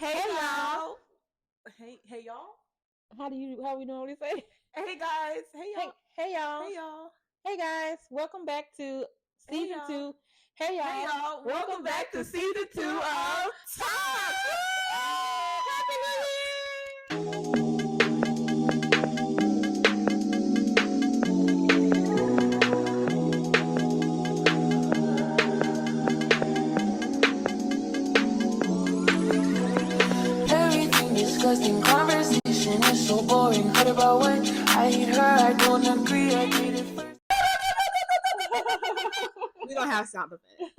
Hey y'all. Hey y'all. How we normally say? Hey guys. Hey y'all. Hey y'all. Hey y'all. Hey guys. Welcome back to Hey, season y'all. 2. Hey y'all. Hey y'all. Welcome back to season 2 of Talkz. Happy New Year! Everything disgusting, conversation is so boring. Heard about what I hate her, I don't agree. I did it first. We don't have sound effects.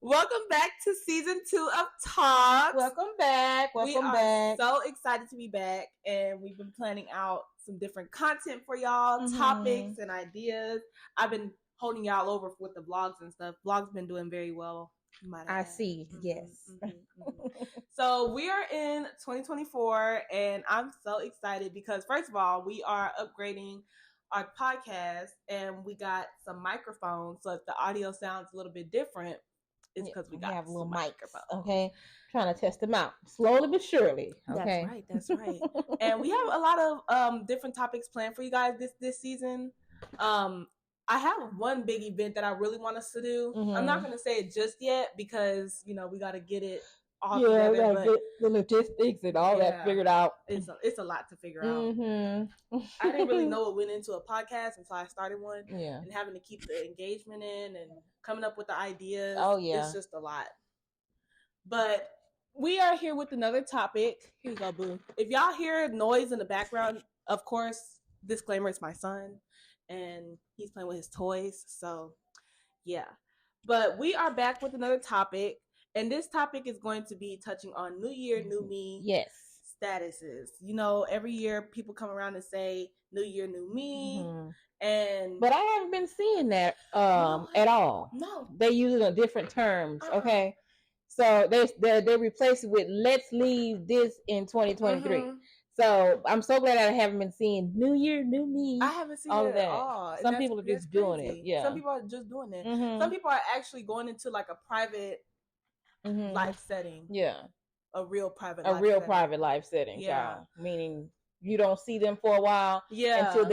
Welcome back to season 2 of Talkz. Welcome back. We are so excited to be back, and we've been planning out some different content for y'all, topics and ideas. I've been holding y'all over with the vlogs and stuff. Vlogs been doing very well. I see. Yes. So we are in 2024, and I'm so excited because first of all, we are upgrading our podcast, and we got some microphones. So if the audio sounds a little bit different, it's because we have little microphones. Okay, trying to test them out slowly but surely. Okay, That's right. And we have a lot of different topics planned for you guys this season. I have one big event that I really want us to do. I'm not going to say it just yet because we got to get it all together. We gotta get the logistics and all that figured out. It's a lot to figure out. I didn't really know what went into a podcast until I started one. Yeah, and having to keep the engagement in and coming up with the ideas. Oh yeah, it's just a lot. But we are here with another topic. Here you go, boo. If y'all hear noise in the background, of course, disclaimer, it's my son, and he's playing with his toys. So, yeah. But we are back with another topic, and this topic is going to be touching on New Year, New Me. Yes. Statuses. Every year people come around and say New Year, New Me. But I haven't been seeing that at all. No. They use it on different terms. Okay. So they replace it with let's leave this in 2023. So I'm so glad I haven't been seeing New Year, New Me. I haven't seen all it at all. Some people are just doing it. Yeah. Some people are just doing it. Some people are actually going into like a private life setting. Yeah. A real private life setting. Yeah. Meaning you don't see them for a while. Yeah. Until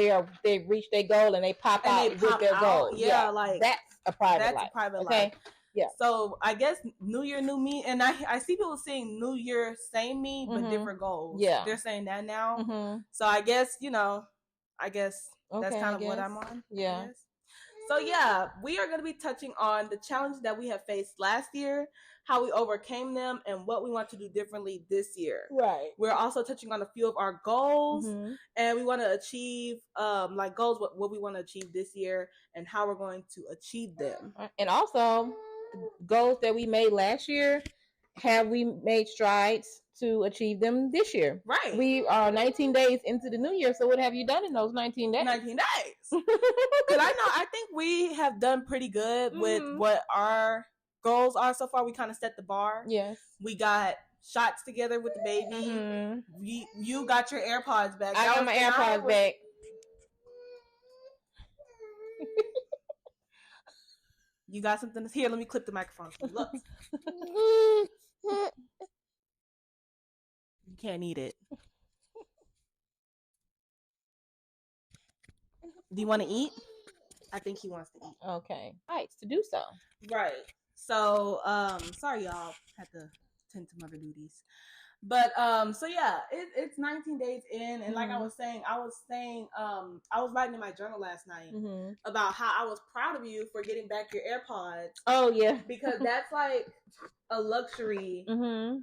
they reach their goal and they pop out with their goal. Yeah, like that's a private life. Yeah. So I guess New Year, New Me, and I see people saying New Year, same me, but different goals. Yeah. They're saying that now. So I guess that's kind of what I'm on. Yeah. So yeah, we are going to be touching on the challenges that we have faced last year, how we overcame them, and what we want to do differently this year. Right. We're also touching on a few of our goals, and we want to achieve goals, what we want to achieve this year, and how we're going to achieve them. And also goals that we made last year, have we made strides to achieve them this year? Right. We are 19 days into the new year, so what have you done in those 19 days? 19 days. Because I think we have done pretty good with what our goals are so far. We kind of set the bar. Yes. We got shots together with the baby. You got your AirPods back. I got my AirPods back. You got something here? Let me clip the microphone. Look. You can't eat it. Do you want to eat? I think he wants to eat. Okay. Right, to do so. Right. So, sorry y'all, had to tend to mother duties. But so yeah, it's 19 days in, and like I was saying, I was writing in my journal last night about how I was proud of you for getting back your AirPods. Oh yeah, because that's like a luxury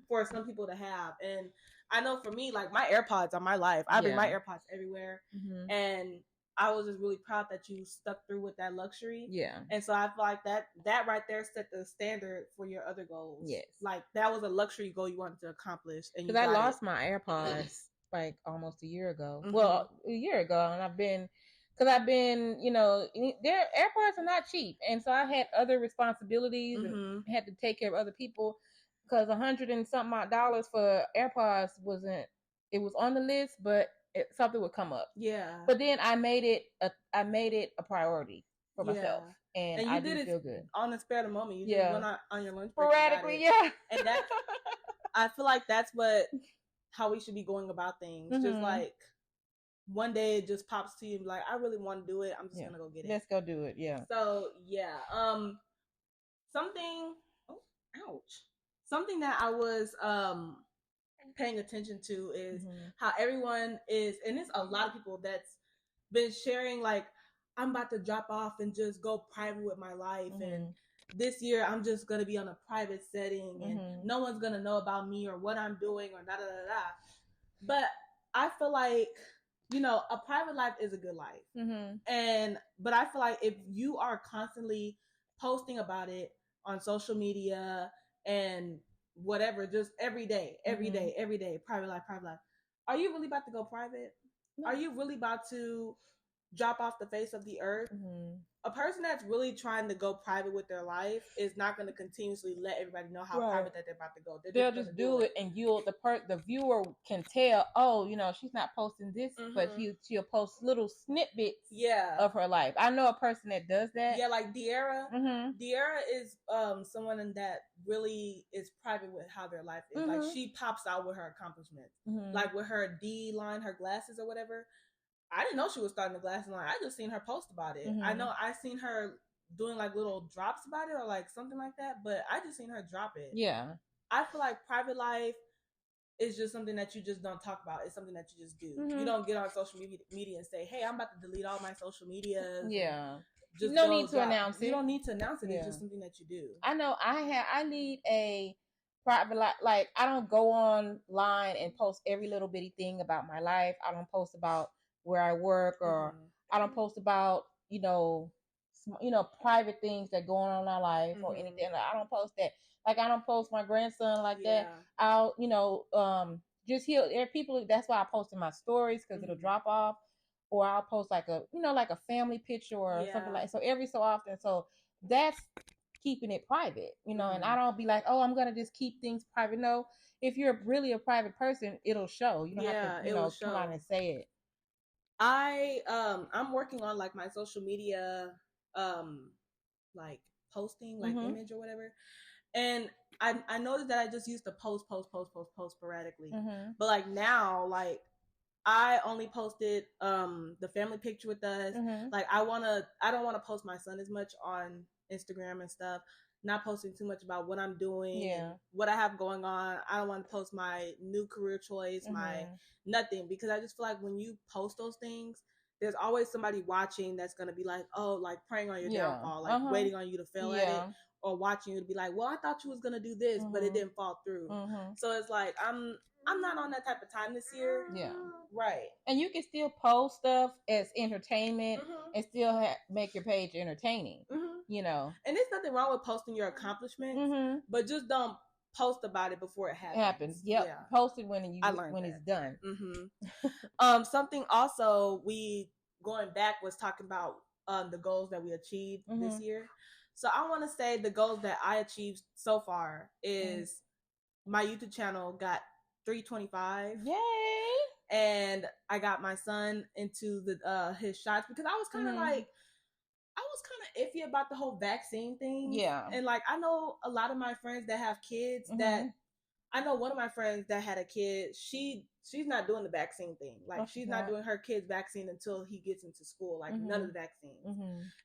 for some people to have, and I know for me, like my AirPods are my life. I bring my AirPods everywhere, and I was just really proud that you stuck through with that luxury. Yeah. And so I feel like that right there set the standard for your other goals. Yes. Like that was a luxury goal you wanted to accomplish. Because I lost my AirPods like almost a year ago. Well, a year ago. And I've been, their AirPods are not cheap. And so I had other responsibilities and had to take care of other people. Because $100 and something odd for AirPods it was on the list, but something would come up. Yeah. But then I made it a priority for myself. And I did feel good. On the spare of the moment. You just went on your lunch break. Sporadically, yeah. And that I feel like that's how we should be going about things. Just like one day it just pops to you and be like, I really want to do it. I'm just gonna go get it. Let's go do it. Yeah. So yeah. Something ouch. Something that I was paying attention to is how everyone is, and there's a lot of people that's been sharing like, I'm about to drop off and just go private with my life, and this year I'm just gonna be on a private setting, and no one's gonna know about me or what I'm doing or da da da da. But I feel like, you know, a private life is a good life, but I feel like if you are constantly posting about it on social media and whatever, just every day, private life. Are you really about to go private? No. Are you really about to drop off the face of the earth? A person that's really trying to go private with their life is not going to continuously let everybody know how private that they're about to go. They'll just do it, and the viewer can tell. Oh, you know, she's not posting this, but she'll post little snippets, of her life. I know a person that does that. Yeah, like De'Ara. De'Ara is someone that really is private with how their life is. Like she pops out with her accomplishments, like with her D line, her glasses or whatever. I didn't know she was starting the glasses line. I just seen her post about it. I know I seen her doing like little drops about it or like something like that, but I just seen her drop it. Yeah. I feel like private life is just something that you just don't talk about. It's something that you just do. You don't get on social media and say, hey, I'm about to delete all my social media. Yeah. Just no need to announce it. You don't need to announce it. It's just something that you do. I know I need a private life. Like I don't go online and post every little bitty thing about my life. I don't post about where I work, or I don't post about, private things that go on in my life or anything. I don't post that. Like I don't post my grandson like that. I'll, just hear there are people. That's why I post in my stories, because it'll drop off, or I'll post like a family picture or something like. So every so often, so that's keeping it private, and I don't be like, oh, I'm gonna just keep things private. No, if you're really a private person, it'll show. You don't have to, come out and say it. I'm working on like my social media like posting, like image or whatever. And I noticed that I just used to post sporadically. But like now, like I only posted the family picture with us. Like I don't wanna post my son as much on Instagram and stuff. Not posting too much about what I'm doing and what I have going on. I don't want to post my new career choice, my nothing, because I just feel like when you post those things, there's always somebody watching that's going to be like, oh, like preying on your downfall, like waiting on you to fail at it, or watching you to be like, well, I thought you was going to do this, but it didn't fall through. So it's like, I'm not on that type of time this year. Yeah. Right. And you can still post stuff as entertainment and still make your page entertaining, And there's nothing wrong with posting your accomplishments, but just don't post about it before it happens. Yep. Yeah. Post it when it's done. Something also going back was talking about the goals that we achieved this year. So I want to say the goals that I achieved so far is my YouTube channel got 325. Yay! And I got my son into the his shots, because I was kind of like, I was kind of iffy about the whole vaccine thing. Yeah. And like, I know a lot of my friends that have kids that, I know one of my friends that had a kid, she's not doing the vaccine thing. Like she's not doing her kid's vaccine until he gets into school, like none of the vaccines.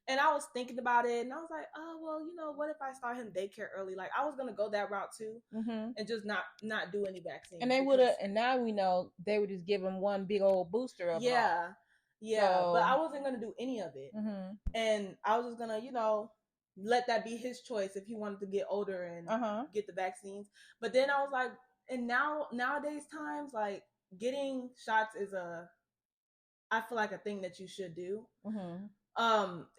And I was thinking about it, and I was like, oh, well, what if I start him daycare early? Like I was going to go that route too, and just not do any vaccines. And they would have, and now we know they would just give him one big old booster of Yeah. So, but I wasn't going to do any of it. And I was just going to, let that be his choice if he wanted to get older and get the vaccines. But then I was like, and nowadays times, like getting shots is I feel like a thing that you should do.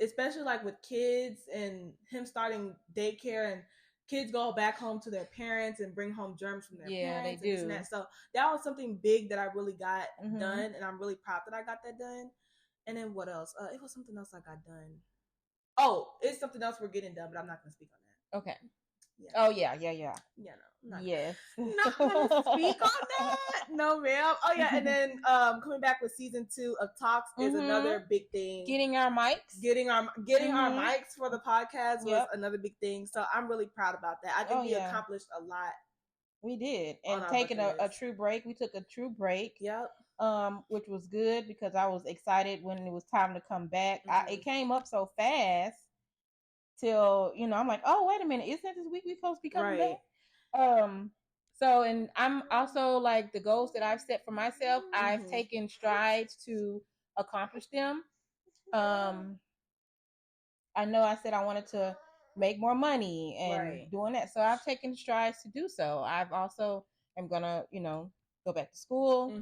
Especially like with kids and him starting daycare, and kids go back home to their parents and bring home germs from their parents. They do. And that. So that was something big that I really got done, and I'm really proud that I got that done. And then what else? It was something else I got done. Oh, it's something else we're getting done, but I'm not going to speak on that. Okay. Yeah. Oh, yeah. Yeah, no. Yes. Not going to speak on that. No, ma'am. Oh, yeah. And then coming back with season 2 of Talkz is another big thing. Getting our mics. Getting our mics for the podcast was another big thing. So I'm really proud about that. I think we accomplished a lot We did, and taking a true break. We took a true break. Yep. Which was good because I was excited when it was time to come back. It came up so fast till I'm like, oh wait a minute, isn't this week we supposed to be coming back? So, and I'm also like the goals that I've set for myself. I've taken strides to accomplish them. I know I said I wanted to make more money and doing that. So I've taken strides to do so. I've also am gonna, go back to school,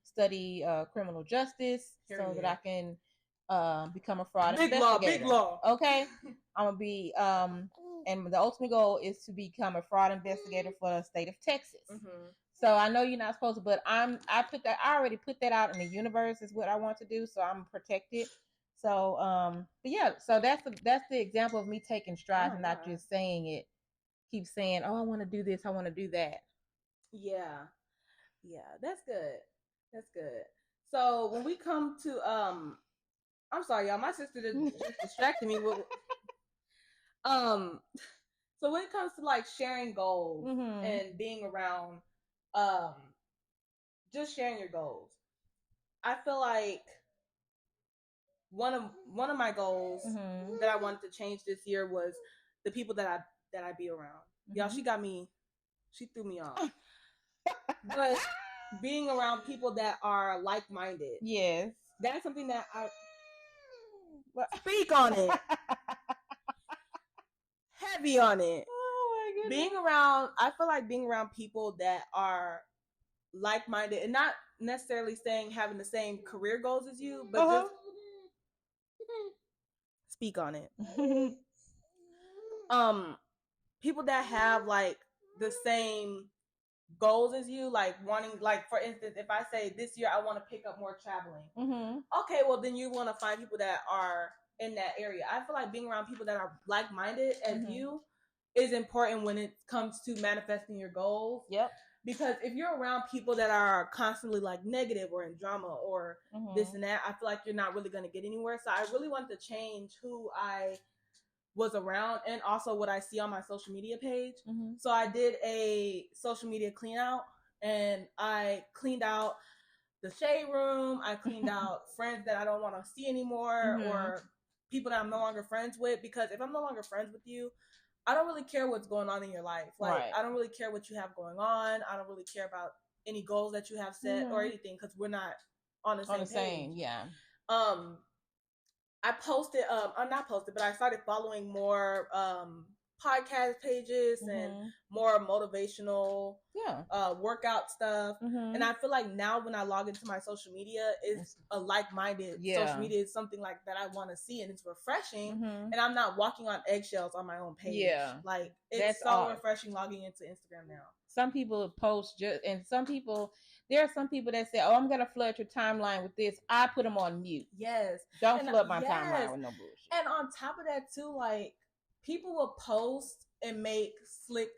study criminal justice so that I can become a fraud investigator. Big law. Okay. I'm gonna be and the ultimate goal is to become a fraud investigator for the state of Texas. So I know you're not supposed to, but I already put that out in the universe is what I want to do. So I'm protected. So but yeah, so that's the example of me taking strides and not just saying it. Keep saying, oh, I want to do this, I want to do that. Yeah, that's good. That's good. So when we come to I'm sorry, y'all, my sister just distracted me with so when it comes to like sharing goals and being around just sharing your goals, I feel like one of my goals that I wanted to change this year was the people that I be around. Y'all, she threw me off. But being around people that are like-minded. Yes. That's something that I speak on it. Heavy on it. Oh my goodness. I feel like being around people that are like-minded and not necessarily saying having the same career goals as you, but just speak on it. People that have like the same goals as you, like wanting, like for instance, if I say this year I want to pick up more traveling, okay, well then you want to find people that are in that area. I feel like being around people that are like-minded as you is important when it comes to manifesting your goals. Yep. Because if you're around people that are constantly like negative or in drama or this and that, I feel like you're not really going to get anywhere. So I really want to change who I was around and also what I see on my social media page. So I did a social media clean out and I cleaned out the shade room. I cleaned out friends that I don't want to see anymore or people that I'm no longer friends with, because if I'm no longer friends with you, I don't really care what's going on in your life. Like, I don't really care what you have going on. I don't really care about any goals that you have set or anything, because we're not on the same page. Yeah. I posted, I'm not posted, but I started following more podcast pages and more motivational workout stuff. And I feel like now when I log into my social media, it's a like-minded social media. It's something like that I want to see, and it's refreshing. And I'm not walking on eggshells on my own page. Like, it's refreshing logging into Instagram now. Some people post and there are some people that say, oh, I'm going to flood your timeline with this. I put them on mute. Yes. Don't flood my timeline with no bullshit. And on top of that too, like, people will post and make slick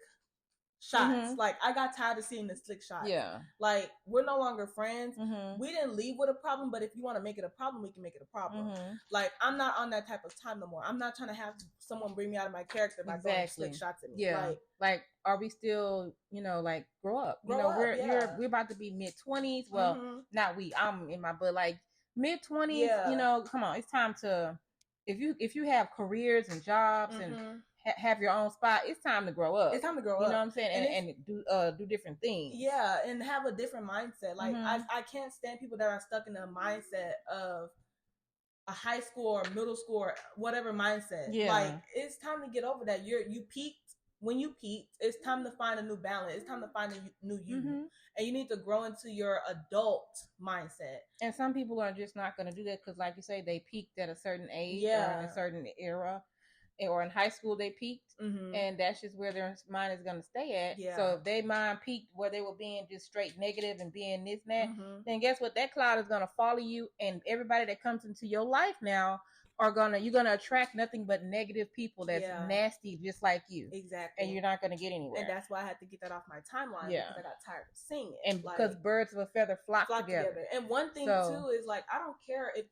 shots. Like, I got tired of seeing the slick shots. Yeah. Like, we're no longer friends. We didn't leave with a problem, but if you want to make it a problem, we can make it a problem. Like, I'm not on that type of time no more. I'm not trying to have someone bring me out of my character by throwing slick shots at me. Yeah. Like, are we still, like, grow up? We're about to be mid-20s. Well, not we. I'm in my, but like mid-20s. Come on, it's time to, if you have careers and jobs and have your own spot, it's time to grow up. It's time to grow up. You know what I'm saying? And do different things. Yeah, and have a different mindset. Like, I can't stand people that are stuck in the mindset of a high school or middle school or whatever mindset. Yeah. Like, it's time to get over that. You peaked. When you peaked, it's time to find a new balance. It's time to find a new you. And you need to grow into your adult mindset. And some people are just not going to do that because, like you say, they peaked at a certain age or in a certain era. Or in high school they peaked, and that's just where their mind is going to stay at. Yeah. So if their mind peaked where they were being just straight negative and being this and that, then guess what? That cloud is going to follow you, and everybody that comes into your life now you're gonna attract nothing but negative people that's nasty, just like you. Exactly. And you're not gonna get anywhere. And that's why I had to get that off my timeline because I got tired of seeing it. And like, because birds of a feather flock together. And one thing too is, like, I don't care if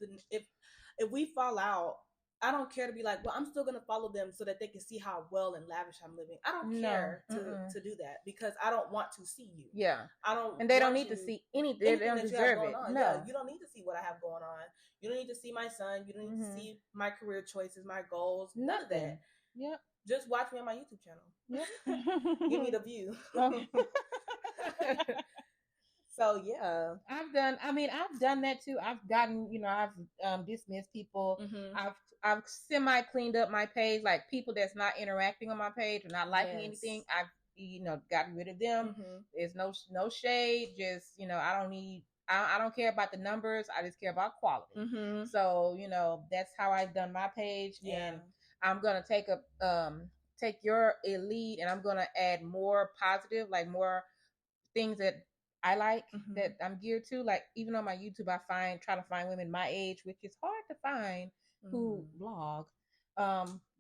we fall out. I don't care to be like, well, I'm still gonna follow them so that they can see how well and lavish I'm living. I don't care to do that because I don't want to see you. Yeah, I don't, and they don't need to see anything. They don't deserve it. No, yeah, you don't need to see what I have going on. You don't need to see my son. You don't need to see my career choices, my goals. None of that. Yep. Just watch me on my YouTube channel. Yep. Give me the view. So yeah, I've done that too. I've gotten, I've dismissed people. I've semi cleaned up my page, like people that's not interacting on my page or not liking anything. I've gotten rid of them. There's no shade. Just I don't care about the numbers. I just care about quality. So that's how I've done my page, and I'm gonna take your lead, and I'm gonna add more positive, like more things that I like that I'm geared to. Like even on my YouTube, I try to find women my age, which is hard to find who vlog.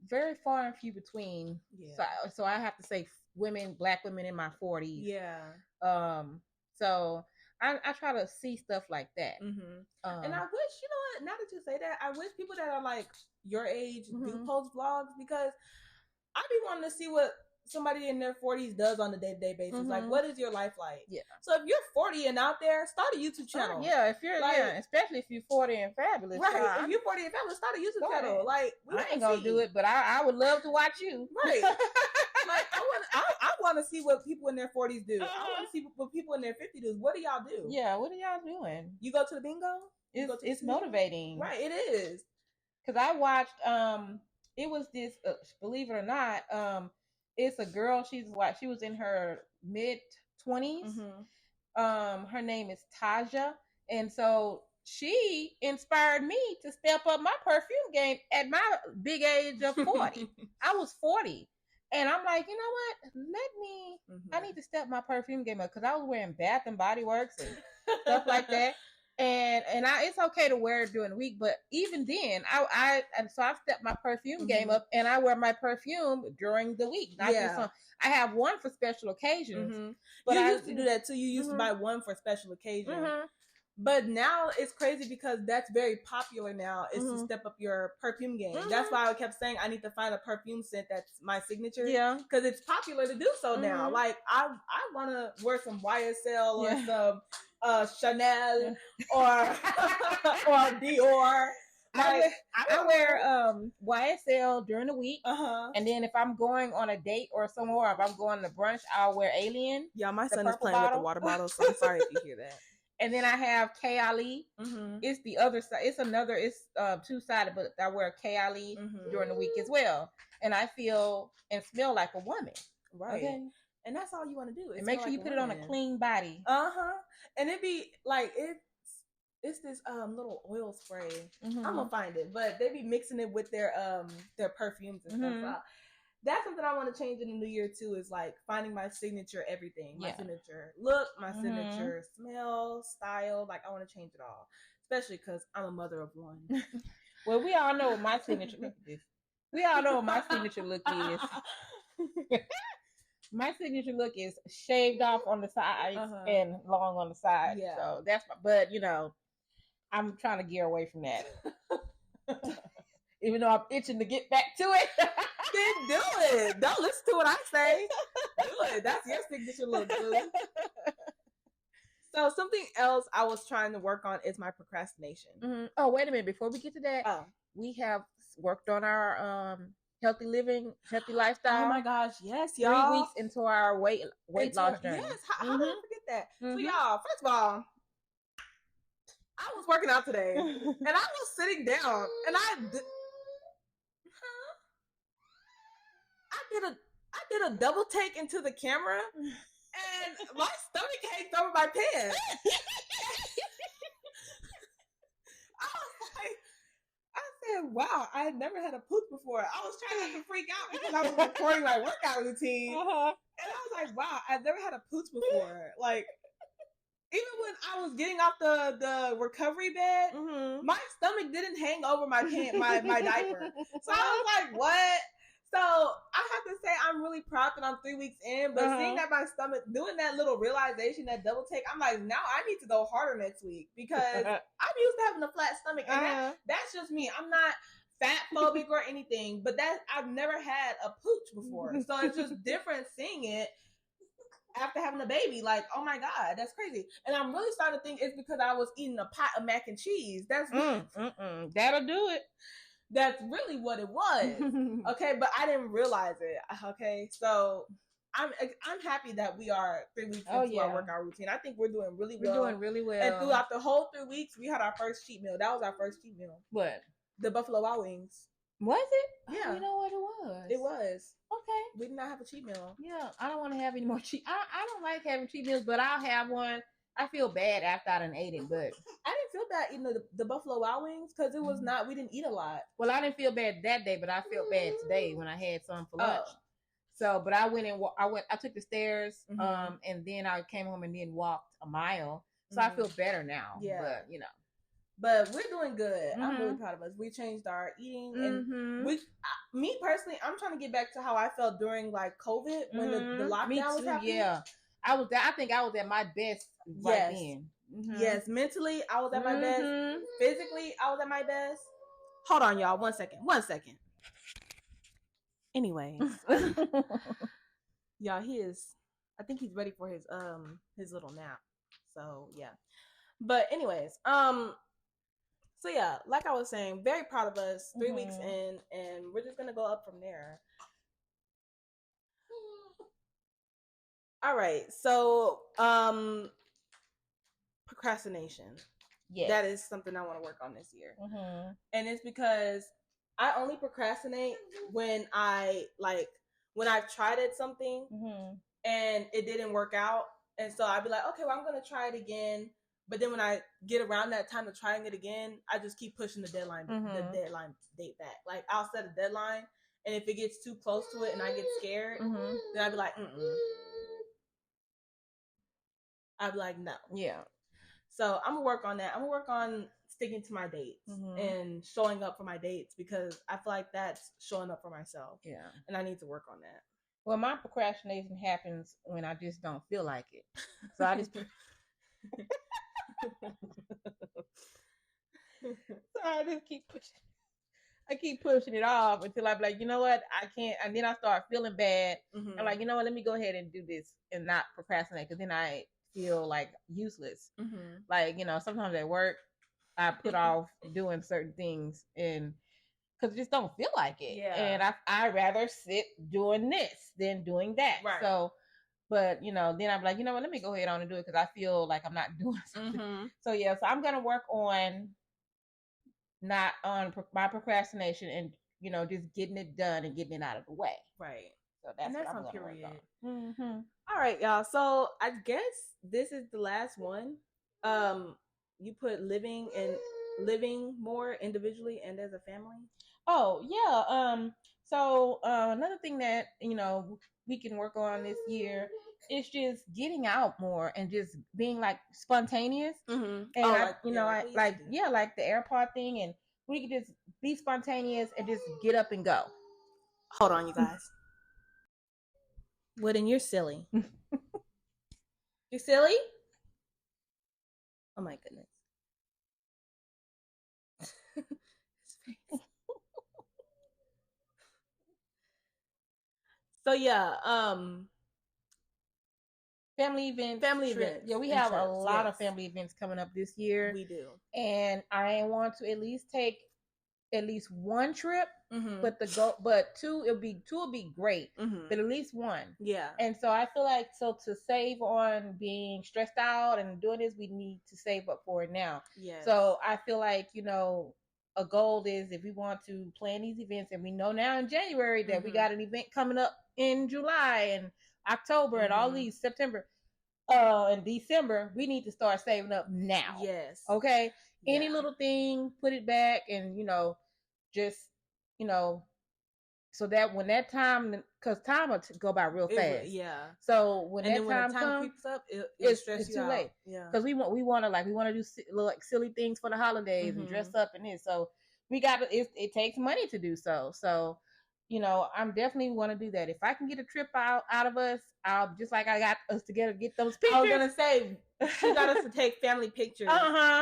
Very far and few between. Yeah. So I have to say Black women in my 40s. Yeah. So I try to see stuff like that. And I wish, now that you say that, I wish people that are like your age do post vlogs, because I be wanting to see what somebody in their 40s does on a day-to-day basis. Like, what is your life like? Yeah. So if you're 40 and out there, start a YouTube channel. Yeah, if you're especially if you're 40 and fabulous. Right. If you're 40 and fabulous, start a YouTube channel. Like, I ain't gonna do it, but I would love to watch you. Right. Like I want to see what people in their 40s do. I want to see what people in their 50s do. What do y'all do? Yeah, what are y'all doing? You go to the bingo? It's motivating. Right, it is. Because I watched it was this believe it or not, it's a girl. She was in her mid-20s. Her name is Taja, and so she inspired me to step up my perfume game at my big age of 40. I was 40, and I'm like, you know what? I need to step my perfume game up, because I was wearing Bath and Body Works and stuff like that. And it's okay to wear it during the week, but even then, I stepped my perfume game up, and I wear my perfume during the week. I have one for special occasions. But you used to do that too. You used to buy one for special occasion. But now it's crazy because that's very popular now, is to step up your perfume game. That's why I kept saying I need to find a perfume scent that's my signature. Yeah. Because it's popular to do so now. Like I want to wear some YSL or some Chanel or Dior. I wear YSL during the week, and then if I'm going on a date or somewhere, if I'm going to brunch, I'll wear Alien. Yeah, my son is playing with the water bottle, so I'm sorry if you hear that. And then I have KLE. It's the other side. It's two-sided, but I wear KLE during the week as well. And I feel and smell like a woman. Right. Okay? And that's all you want to do. And make sure you put it on a clean body. And it be like, it's this little oil spray. I'm gonna find it. But they be mixing it with their perfumes and stuff. So that's something I want to change in the new year too, is like finding my signature everything. My signature look, my signature smell, style. Like I want to change it all. Especially because I'm a mother of one. Well, we all know what my signature look is. We all know what my signature look is. My signature look is shaved off on the sides and long on the side. Yeah. So that's but I'm trying to gear away from that. Even though I'm itching to get back to it. Then do it. Don't listen to what I say. Do it. That's your signature look, dude. So something else I was trying to work on is my procrastination. Oh, wait a minute. Before we get to that, we have worked on our healthy living, healthy lifestyle. Oh my gosh, yes, y'all. 3 weeks into our weight loss journey. Yes, how did I forget that? So y'all, first of all, I was working out today, and I was sitting down, and I did a double take into the camera, and my stomach hangs over my pants. I said, wow, I had never had a pooch before. I was trying not to freak out because I was recording my workout routine. And I was like, wow, I've never had a pooch before. Like, even when I was getting off the recovery bed, my stomach didn't hang over my my diaper. So I was like, what? So I have to say I'm really proud that I'm 3 weeks in, but seeing that my stomach, doing that little realization, that double take, I'm like, now I need to go harder next week, because I'm used to having a flat stomach, and that's just me. I'm not fat phobic or anything, but that I've never had a pooch before, so it's just different seeing it after having a baby. Like, oh my God, that's crazy. And I'm really starting to think it's because I was eating a pot of mac and cheese. That's that'll do it. That's really what it was. Okay, but I didn't realize it. Okay, so I'm happy that we are 3 weeks into our workout routine. I think we're doing really well. We're doing really well. And throughout the whole 3 weeks, we had our first cheat meal. That was our first cheat meal. What? The Buffalo Wild Wings. Was it? Yeah. Oh, you know what it was? It was. Okay. We did not have a cheat meal. Yeah, I don't want to have any more cheat. I don't like having cheat meals, but I'll have one. I feel bad after I done ate it, but I didn't feel bad eating the Buffalo Wild Wings because it was not. We didn't eat a lot. Well, I didn't feel bad that day, but I felt bad today when I had some for lunch. So, but I took the stairs, and then I came home and then walked a mile. So I feel better now. Yeah, but But we're doing good. I'm really proud of us. We changed our eating, and me personally, I'm trying to get back to how I felt during like COVID when the lockdown was happening. Yeah, I think I was at my best right then. Yes, mentally I was at my best. Physically, I was at my best. Hold on, y'all. 1 second. Anyways, y'all, I think he's ready for his little nap. So yeah. But anyways, so yeah, like I was saying, very proud of us. 3 weeks in, and we're just gonna go up from there. All right, so procrastination. Yeah, that is something I want to work on this year, and it's because I only procrastinate when I've tried it something and it didn't work out, and so I'd be like, okay, well, I'm gonna try it again. But then when I get around that time of trying it again, I just keep pushing the deadline date back. Like, I'll set a deadline, and if it gets too close to it and I get scared, then I'd be like, I'd be like, no. Yeah. So I'm gonna work on that. I'm gonna work on sticking to my dates and showing up for my dates, because I feel like that's showing up for myself. Yeah. And I need to work on that. Well, my procrastination happens when I just don't feel like it. So I just so I just keep pushing. I keep pushing it off until I'm like, you know what, I can't. And then I start feeling bad. I'm like, you know what, let me go ahead and do this and not procrastinate, because then I feel like useless. Like, sometimes at work, I put off doing certain things and because I just don't feel like it. Yeah. And I rather sit doing this than doing that. Right. So, but then I'm like, you know what, let me go ahead on and do it, because I feel like I'm not doing something. So yeah, so I'm gonna work on not on my procrastination and just getting it done and getting it out of the way. Right. So that's what I'm gonna work on. All right, y'all. So I guess this is the last one. You put living more individually and as a family. Oh yeah. So another thing that we can work on this year is just getting out more and just being like spontaneous. And like the AirPod thing, and we can just be spontaneous and just get up and go. Hold on, you guys. Wooden, you're silly. You're silly? Oh my goodness. So yeah, family events. Yeah, we have a lot of family events coming up this year. We do. And I want to at least take at least one trip, but two will be great, but at least one. Yeah. And so I feel like to save on being stressed out and doing this, we need to save up for it now. Yeah. So I feel like, a goal is, if we want to plan these events, and we know now in January that we got an event coming up in July and October and all these September and December, we need to start saving up now. Yes. Okay. Yeah. Any little thing, put it back, and just so that when that time, because time will go by real fast. Yeah. So when that time creeps up, it's too late. Yeah. Because we want to do like silly things for the holidays and dress up and this. So we got to. It takes money to do so. So I'm definitely want to do that. If I can get a trip out of us, I'll just like I got us together, get those pictures. I was gonna say she got us to take family pictures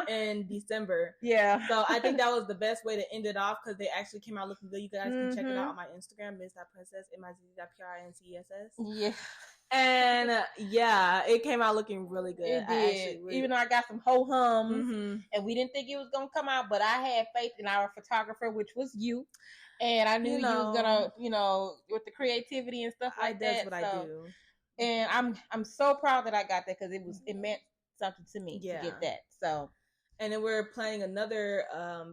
in December. Yeah. So I think that was the best way to end it off because they actually came out looking good. You guys can check it out on my Instagram, Miss.Princess, MIZ.PRINCESS. Yeah. And yeah, it came out looking really good. It did. Even though I got some ho-hums and we didn't think it was gonna come out, but I had faith in our photographer, which was you. And I knew you was gonna, with the creativity and stuff like that. That's what I do. And I'm so proud that I got that because it meant something to me to get that. So, and then we're planning another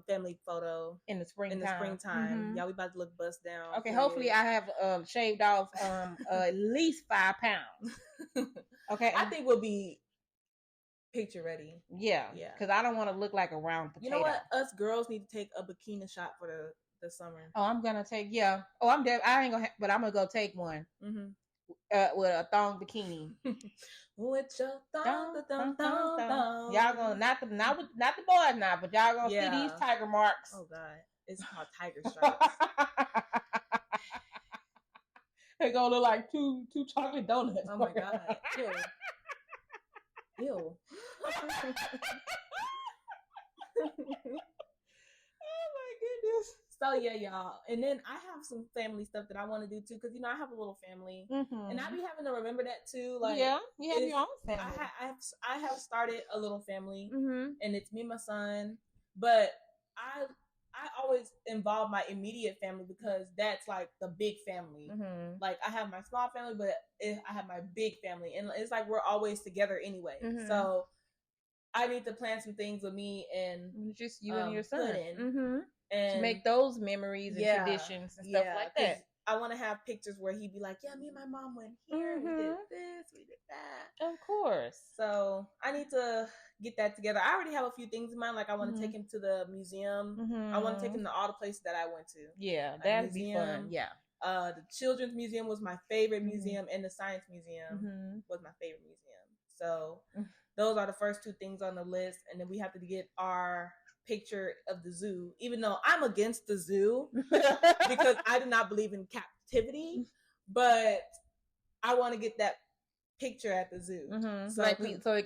family photo in the springtime. Yeah, we about to look bust down. Okay, hopefully I have shaved off at least 5 pounds. Okay, I think we'll be picture ready. Yeah, because I don't want to look like a round potato. You know what? Us girls need to take a bikini shot for the summer. Oh, I'm gonna take Oh, I ain't gonna, but I'm gonna go take one. With a thong bikini. With your thong. Y'all gonna not the boys now, but y'all gonna see these tiger marks. Oh God, it's called tiger stripes. They gonna look like two chocolate donuts. Oh my God, ew. Ew. Oh my goodness. So yeah, y'all. And then I have some family stuff that I want to do too, because I have a little family, and I be having to remember that too. Like, yeah, you have your own family. I have started a little family, and it's me and my son. But I always involve my immediate family because that's like the big family. Like I have my small family, but I have my big family, and it's like we're always together anyway. So I need to plan some things with me and just you and your son. And to make those memories and traditions and stuff like that. I want to have pictures where he'd be like, yeah, me and my mom went here, we did this, we did that. Of course. So I need to get that together. I already have a few things in mind. Like I want to take him to the museum. I want to take him to all the places that I went to. Yeah, that'd be fun. Yeah. The Children's Museum was my favorite museum, and the Science Museum was my favorite museum. So those are the first 2 things on the list. And then we have to get our picture of the zoo, even though I'm against the zoo because I do not believe in captivity, but I want to get that picture at the zoo, so it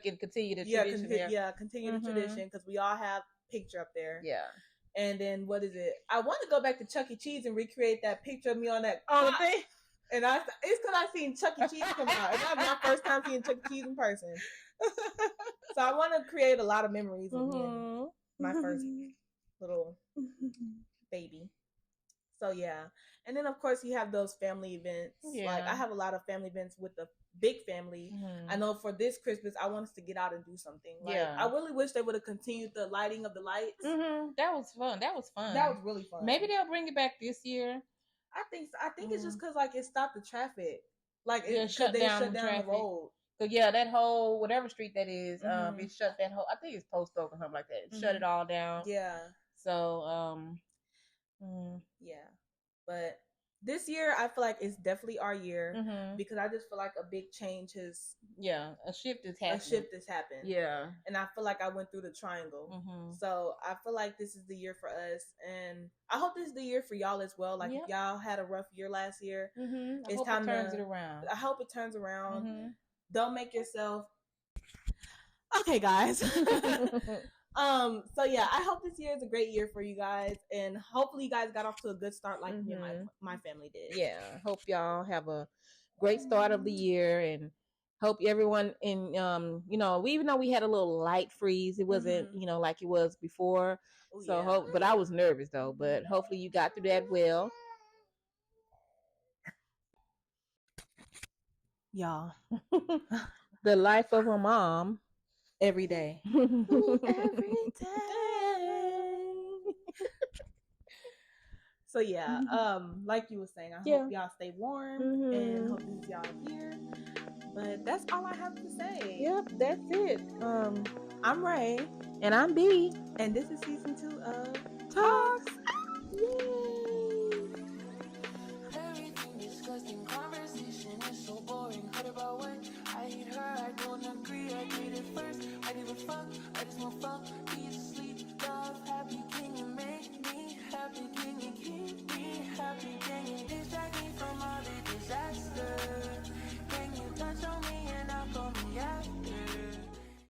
can continue the tradition. Continue the tradition because we all have picture up there. Yeah, and then what is it? I want to go back to Chuck E. Cheese and recreate that picture of me on that thing. And it's because I seen Chuck E. Cheese come out, and that was my first time seeing Chuck E. Cheese in person. So I want to create a lot of memories with me. And my first little baby. So yeah. And then of course you have those family events. Like I have a lot of family events with the big family. I know for this Christmas I want us to get out and do something. Like I really wish they would have continued the lighting of the lights. That was fun. That was really fun. Maybe they'll bring it back this year. I think it's just because like it stopped the traffic. Like they shut down the road. So yeah, that whole whatever street that is, it shut that whole. I think it's Post Oak or something like that. It shut it all down. Yeah. So yeah, but this year I feel like it's definitely our year because I just feel like a big change has. Yeah, a shift has happened. Yeah, and I feel like I went through the triangle. So I feel like this is the year for us, and I hope this is the year for y'all as well. Like if y'all had a rough year last year, it's time to turn it around. I hope it turns around. Don't make yourself. Okay, guys. So yeah, I hope this year is a great year for you guys, and hopefully you guys got off to a good start like me and my family did. Yeah, hope y'all have a great start of the year, and hope everyone in even though we had a little light freeze, it wasn't like it was before. But I was nervous though. But hopefully you got through that well. Y'all. The life of a mom every day. Every day. So yeah, like you were saying, I hope y'all stay warm and hope this is y'all here. But that's all I have to say. Yep, that's it. I'm Ray. And I'm B. And this is season 2 of Talkz.